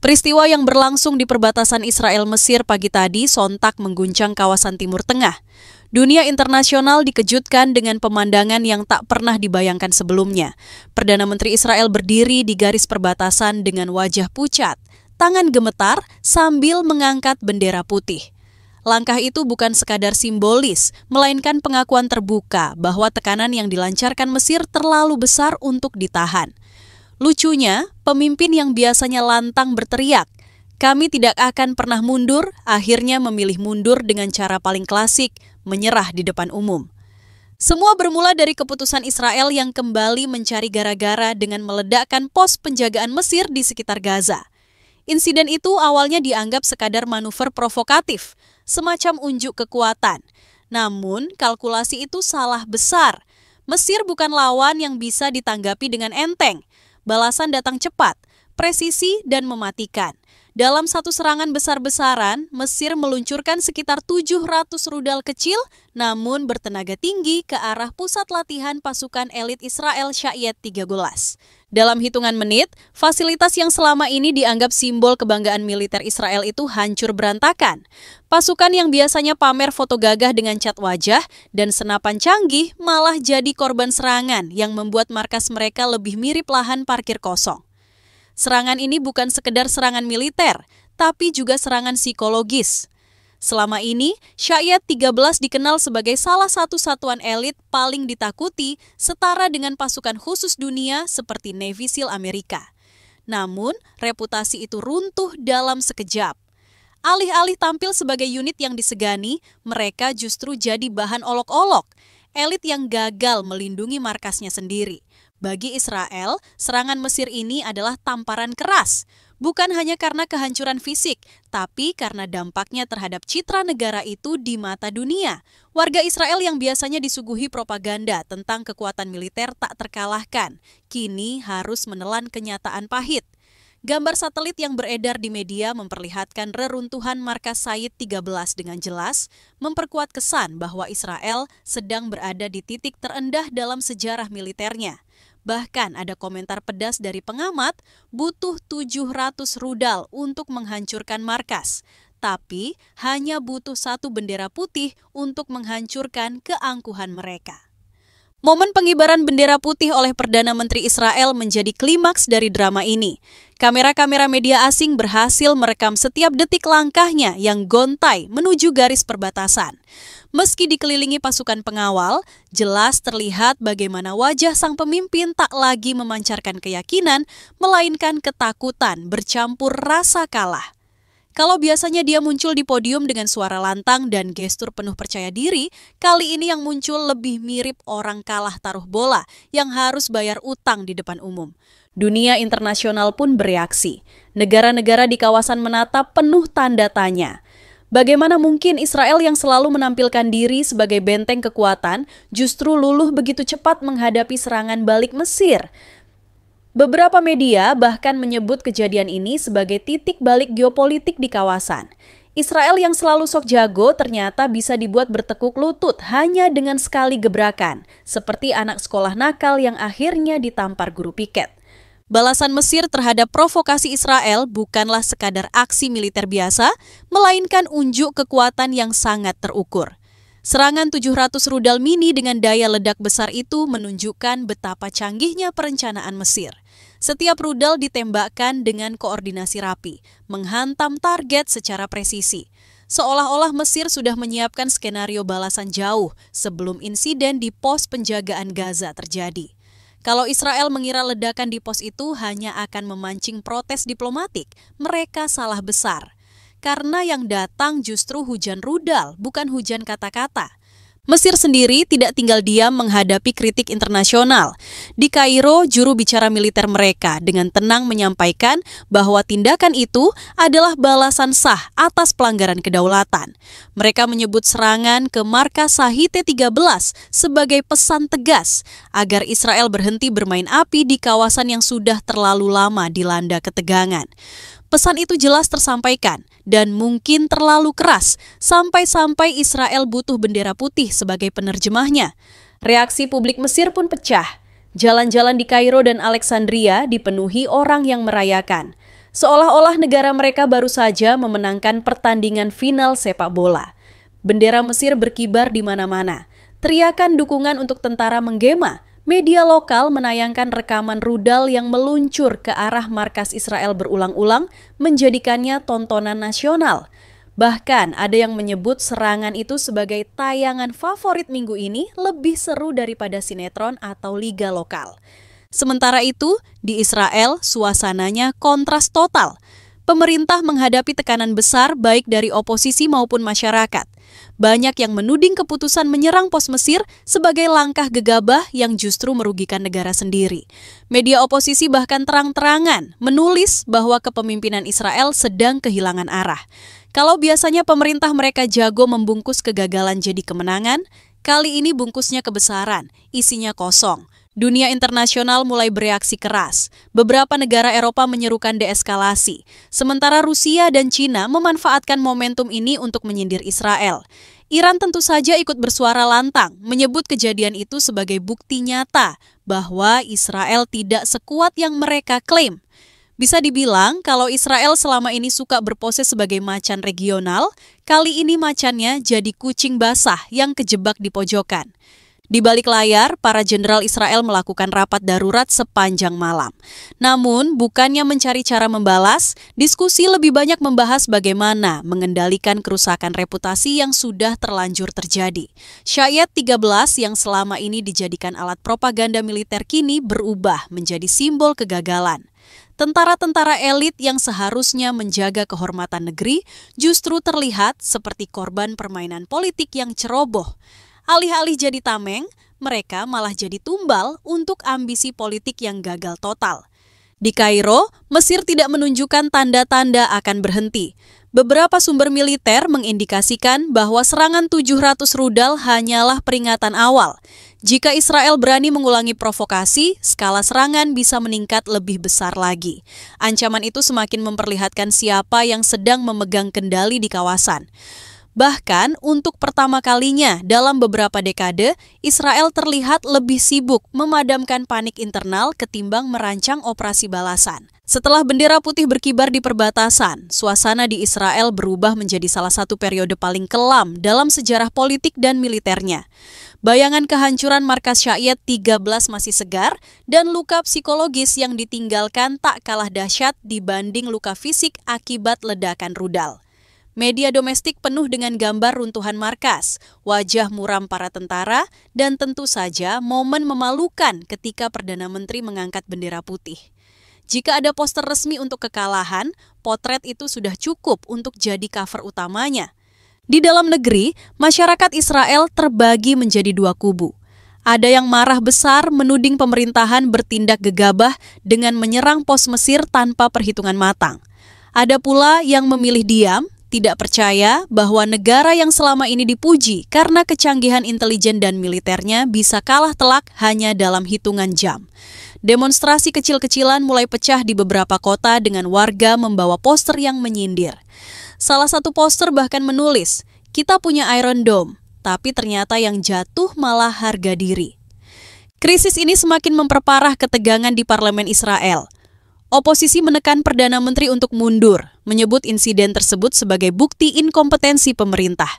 Peristiwa yang berlangsung di perbatasan Israel-Mesir pagi tadi sontak mengguncang kawasan Timur Tengah. Dunia internasional dikejutkan dengan pemandangan yang tak pernah dibayangkan sebelumnya. Perdana Menteri Israel berdiri di garis perbatasan dengan wajah pucat, tangan gemetar sambil mengangkat bendera putih. Langkah itu bukan sekadar simbolis, melainkan pengakuan terbuka bahwa tekanan yang dilancarkan Mesir terlalu besar untuk ditahan. Lucunya, pemimpin yang biasanya lantang berteriak, "Kami tidak akan pernah mundur," akhirnya memilih mundur dengan cara paling klasik, menyerah di depan umum. Semua bermula dari keputusan Israel yang kembali mencari gara-gara dengan meledakkan pos penjagaan Mesir di sekitar Gaza. Insiden itu awalnya dianggap sekadar manuver provokatif, semacam unjuk kekuatan. Namun, kalkulasi itu salah besar. Mesir bukan lawan yang bisa ditanggapi dengan enteng. Balasan datang cepat, presisi, dan mematikan. Dalam satu serangan besar-besaran, Mesir meluncurkan sekitar 700 rudal kecil, namun bertenaga tinggi ke arah pusat latihan pasukan elit Israel Shayed 13. Dalam hitungan menit, fasilitas yang selama ini dianggap simbol kebanggaan militer Israel itu hancur berantakan. Pasukan yang biasanya pamer foto gagah dengan cat wajah dan senapan canggih malah jadi korban serangan yang membuat markas mereka lebih mirip lahan parkir kosong. Serangan ini bukan sekedar serangan militer, tapi juga serangan psikologis. Selama ini, Shayed 13 dikenal sebagai salah satu satuan elit paling ditakuti setara dengan pasukan khusus dunia seperti Navy SEAL Amerika. Namun, reputasi itu runtuh dalam sekejap. Alih-alih tampil sebagai unit yang disegani, mereka justru jadi bahan olok-olok. Elit yang gagal melindungi markasnya sendiri. Bagi Israel, serangan Mesir ini adalah tamparan keras. Bukan hanya karena kehancuran fisik, tapi karena dampaknya terhadap citra negara itu di mata dunia. Warga Israel yang biasanya disuguhi propaganda tentang kekuatan militer tak terkalahkan, kini harus menelan kenyataan pahit. Gambar satelit yang beredar di media memperlihatkan reruntuhan markas Shayed 13 dengan jelas, memperkuat kesan bahwa Israel sedang berada di titik terendah dalam sejarah militernya. Bahkan ada komentar pedas dari pengamat, butuh 700 rudal untuk menghancurkan markas. Tapi hanya butuh satu bendera putih untuk menghancurkan keangkuhan mereka. Momen pengibaran bendera putih oleh Perdana Menteri Israel menjadi klimaks dari drama ini. Kamera-kamera media asing berhasil merekam setiap detik langkahnya yang gontai menuju garis perbatasan. Meski dikelilingi pasukan pengawal, jelas terlihat bagaimana wajah sang pemimpin tak lagi memancarkan keyakinan, melainkan ketakutan bercampur rasa kalah. Kalau biasanya dia muncul di podium dengan suara lantang dan gestur penuh percaya diri, kali ini yang muncul lebih mirip orang kalah taruh bola yang harus bayar utang di depan umum. Dunia internasional pun bereaksi. Negara-negara di kawasan menatap penuh tanda tanya. Bagaimana mungkin Israel yang selalu menampilkan diri sebagai benteng kekuatan justru luluh begitu cepat menghadapi serangan balik Mesir? Beberapa media bahkan menyebut kejadian ini sebagai titik balik geopolitik di kawasan. Israel yang selalu sok jago ternyata bisa dibuat bertekuk lutut hanya dengan sekali gebrakan, seperti anak sekolah nakal yang akhirnya ditampar guru piket. Balasan Mesir terhadap provokasi Israel bukanlah sekadar aksi militer biasa, melainkan unjuk kekuatan yang sangat terukur. Serangan 700 rudal mini dengan daya ledak besar itu menunjukkan betapa canggihnya perencanaan Mesir. Setiap rudal ditembakkan dengan koordinasi rapi, menghantam target secara presisi. Seolah-olah Mesir sudah menyiapkan skenario balasan jauh sebelum insiden di pos penjagaan Gaza terjadi. Kalau Israel mengira ledakan di pos itu hanya akan memancing protes diplomatik, mereka salah besar. Karena yang datang justru hujan rudal, bukan hujan kata-kata. Mesir sendiri tidak tinggal diam menghadapi kritik internasional. Di Kairo, juru bicara militer mereka dengan tenang menyampaikan bahwa tindakan itu adalah balasan sah atas pelanggaran kedaulatan. Mereka menyebut serangan ke markas Shayed 13 sebagai pesan tegas agar Israel berhenti bermain api di kawasan yang sudah terlalu lama dilanda ketegangan. Pesan itu jelas tersampaikan dan mungkin terlalu keras sampai-sampai Israel butuh bendera putih sebagai penerjemahnya. Reaksi publik Mesir pun pecah. Jalan-jalan di Kairo dan Alexandria dipenuhi orang yang merayakan. Seolah-olah negara mereka baru saja memenangkan pertandingan final sepak bola. Bendera Mesir berkibar di mana-mana. Teriakan dukungan untuk tentara menggema. Media lokal menayangkan rekaman rudal yang meluncur ke arah markas Israel berulang-ulang, menjadikannya tontonan nasional. Bahkan ada yang menyebut serangan itu sebagai tayangan favorit minggu ini lebih seru daripada sinetron atau liga lokal. Sementara itu, di Israel suasananya kontras total. Pemerintah menghadapi tekanan besar baik dari oposisi maupun masyarakat. Banyak yang menuding keputusan menyerang pos Mesir sebagai langkah gegabah yang justru merugikan negara sendiri. Media oposisi bahkan terang-terangan menulis bahwa kepemimpinan Israel sedang kehilangan arah. Kalau biasanya pemerintah mereka jago membungkus kegagalan jadi kemenangan, kali ini bungkusnya kebesaran, isinya kosong. Dunia internasional mulai bereaksi keras. Beberapa negara Eropa menyerukan deeskalasi. Sementara Rusia dan Cina memanfaatkan momentum ini untuk menyindir Israel. Iran tentu saja ikut bersuara lantang, menyebut kejadian itu sebagai bukti nyata bahwa Israel tidak sekuat yang mereka klaim. Bisa dibilang kalau Israel selama ini suka berpose sebagai macan regional, kali ini macannya jadi kucing basah yang kejebak di pojokan. Di balik layar, para jenderal Israel melakukan rapat darurat sepanjang malam. Namun, bukannya mencari cara membalas, diskusi lebih banyak membahas bagaimana mengendalikan kerusakan reputasi yang sudah terlanjur terjadi. Syayed 13 yang selama ini dijadikan alat propaganda militer kini berubah menjadi simbol kegagalan. Tentara-tentara elit yang seharusnya menjaga kehormatan negeri justru terlihat seperti korban permainan politik yang ceroboh. Alih-alih jadi tameng, mereka malah jadi tumbal untuk ambisi politik yang gagal total. Di Kairo, Mesir tidak menunjukkan tanda-tanda akan berhenti. Beberapa sumber militer mengindikasikan bahwa serangan 700 rudal hanyalah peringatan awal. Jika Israel berani mengulangi provokasi, skala serangan bisa meningkat lebih besar lagi. Ancaman itu semakin memperlihatkan siapa yang sedang memegang kendali di kawasan. Bahkan untuk pertama kalinya dalam beberapa dekade, Israel terlihat lebih sibuk memadamkan panik internal ketimbang merancang operasi balasan. Setelah bendera putih berkibar di perbatasan, suasana di Israel berubah menjadi salah satu periode paling kelam dalam sejarah politik dan militernya. Bayangan kehancuran markas Syayed 13 masih segar dan luka psikologis yang ditinggalkan tak kalah dahsyat dibanding luka fisik akibat ledakan rudal. Media domestik penuh dengan gambar runtuhan markas, wajah muram para tentara, dan tentu saja momen memalukan ketika Perdana Menteri mengangkat bendera putih. Jika ada poster resmi untuk kekalahan, potret itu sudah cukup untuk jadi cover utamanya. Di dalam negeri, masyarakat Israel terbagi menjadi dua kubu. Ada yang marah besar menuding pemerintahan bertindak gegabah dengan menyerang pos Mesir tanpa perhitungan matang. Ada pula yang memilih diam, tidak percaya bahwa negara yang selama ini dipuji karena kecanggihan intelijen dan militernya bisa kalah telak hanya dalam hitungan jam. Demonstrasi kecil-kecilan mulai pecah di beberapa kota dengan warga membawa poster yang menyindir. Salah satu poster bahkan menulis, "Kita punya Iron Dome, tapi ternyata yang jatuh malah harga diri." Krisis ini semakin memperparah ketegangan di parlemen Israel. Oposisi menekan Perdana Menteri untuk mundur, menyebut insiden tersebut sebagai bukti inkompetensi pemerintah.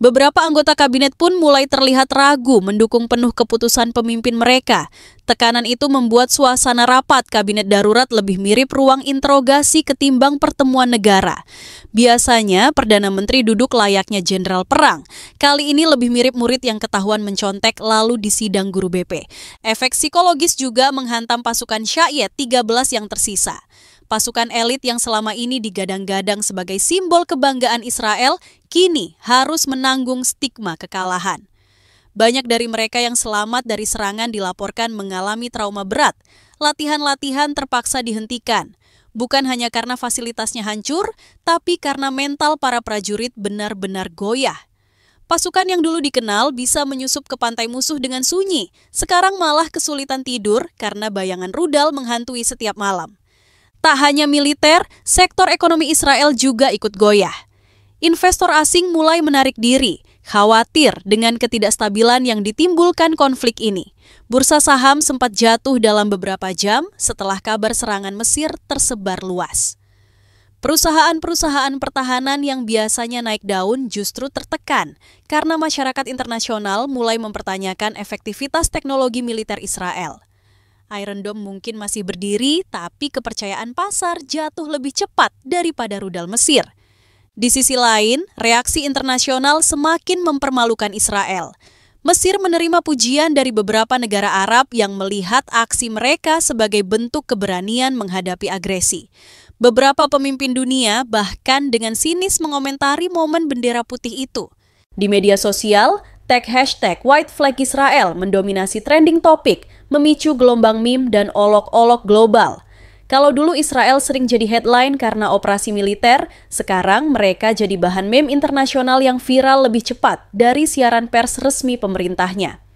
Beberapa anggota kabinet pun mulai terlihat ragu mendukung penuh keputusan pemimpin mereka. Tekanan itu membuat suasana rapat kabinet darurat lebih mirip ruang interogasi ketimbang pertemuan negara. Biasanya, Perdana Menteri duduk layaknya jenderal perang. Kali ini lebih mirip murid yang ketahuan mencontek lalu disidang guru BP. Efek psikologis juga menghantam pasukan Syayed 13 yang tersisa. Pasukan elit yang selama ini digadang-gadang sebagai simbol kebanggaan Israel, kini harus menanggung stigma kekalahan. Banyak dari mereka yang selamat dari serangan dilaporkan mengalami trauma berat. Latihan-latihan terpaksa dihentikan. Bukan hanya karena fasilitasnya hancur, tapi karena mental para prajurit benar-benar goyah. Pasukan yang dulu dikenal bisa menyusup ke pantai musuh dengan sunyi. Sekarang malah kesulitan tidur karena bayangan rudal menghantui setiap malam. Tak hanya militer, sektor ekonomi Israel juga ikut goyah. Investor asing mulai menarik diri, khawatir dengan ketidakstabilan yang ditimbulkan konflik ini. Bursa saham sempat jatuh dalam beberapa jam setelah kabar serangan Mesir tersebar luas. Perusahaan-perusahaan pertahanan yang biasanya naik daun justru tertekan karena masyarakat internasional mulai mempertanyakan efektivitas teknologi militer Israel. Iron Dome mungkin masih berdiri, tapi kepercayaan pasar jatuh lebih cepat daripada rudal Mesir. Di sisi lain, reaksi internasional semakin mempermalukan Israel. Mesir menerima pujian dari beberapa negara Arab yang melihat aksi mereka sebagai bentuk keberanian menghadapi agresi. Beberapa pemimpin dunia bahkan dengan sinis mengomentari momen bendera putih itu. Di media sosial, tag hashtag White Flag Israel mendominasi trending topik, memicu gelombang meme dan olok-olok global. Kalau dulu Israel sering jadi headline karena operasi militer, sekarang mereka jadi bahan meme internasional yang viral lebih cepat dari siaran pers resmi pemerintahnya.